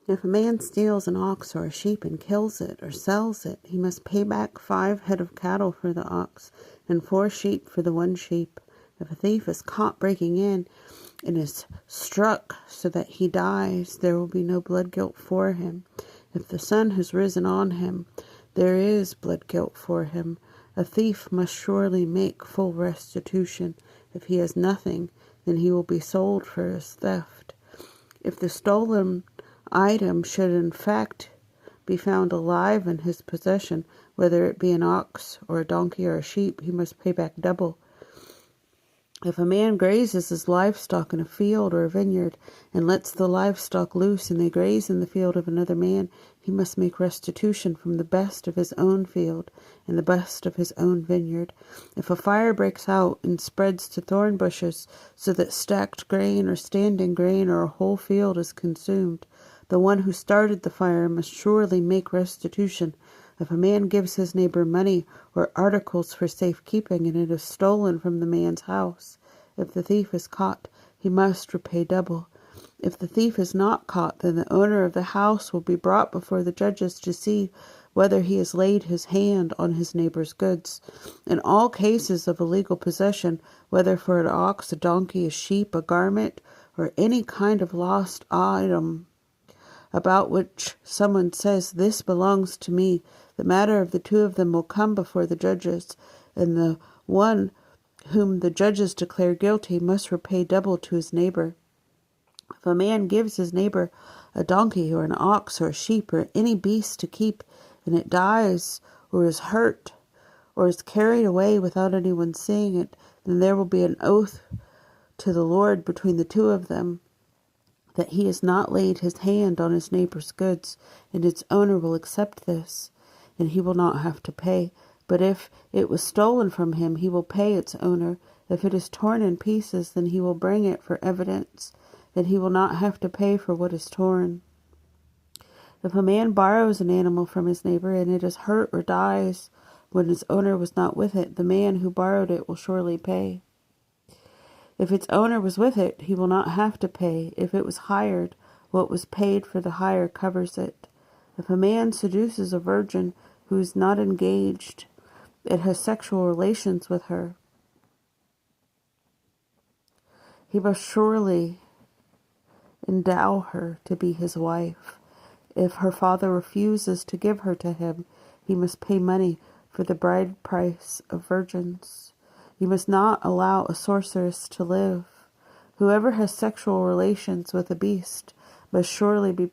If a man steals an ox or a sheep and kills it or sells it, he must pay back 5 head of cattle for the ox and 4 sheep for the 1 sheep. If a thief is caught breaking in and is struck so that he dies, there will be no blood guilt for him. If the sun has risen on him, there is blood guilt for him. A thief must surely make full restitution. If he has nothing, then he will be sold for his theft. If the stolen item should in fact be found alive in his possession, whether it be an ox or a donkey or a sheep, he must pay back double. If a man grazes his livestock in a field or a vineyard and lets the livestock loose and they graze in the field of another man, he must make restitution from the best of his own field and the best of his own vineyard. If a fire breaks out and spreads to thorn bushes so that stacked grain or standing grain or a whole field is consumed, the one who started the fire must surely make restitution. If a man gives his neighbor money or articles for safekeeping and it is stolen from the man's house, if the thief is caught, he must repay double. If the thief is not caught, then the owner of the house will be brought before the judges to see whether he has laid his hand on his neighbor's goods. In all cases of illegal possession, whether for an ox, a donkey, a sheep, a garment, or any kind of lost item about which someone says, "This belongs to me," the matter of the 2 of them will come before the judges, and the one whom the judges declare guilty must repay double to his neighbor. If a man gives his neighbor a donkey or an ox or a sheep or any beast to keep, and it dies or is hurt or is carried away without anyone seeing it, then there will be an oath to the Lord between the 2 of them that he has not laid his hand on his neighbor's goods, and its owner will accept this, and he will not have to pay. But if it was stolen from him, he will pay its owner. If it is torn in pieces, then he will bring it for evidence, and he will not have to pay for what is torn. If a man borrows an animal from his neighbor, and it is hurt or dies when its owner was not with it, the man who borrowed it will surely pay. If its owner was with it, he will not have to pay. If it was hired, what was paid for the hire covers it. If a man seduces a virgin who is not engaged and has sexual relations with her, he must surely endow her to be his wife. If her father refuses to give her to him, he must pay money for the bride price of virgins. You must not allow a sorceress to live. Whoever has sexual relations with a beast must surely be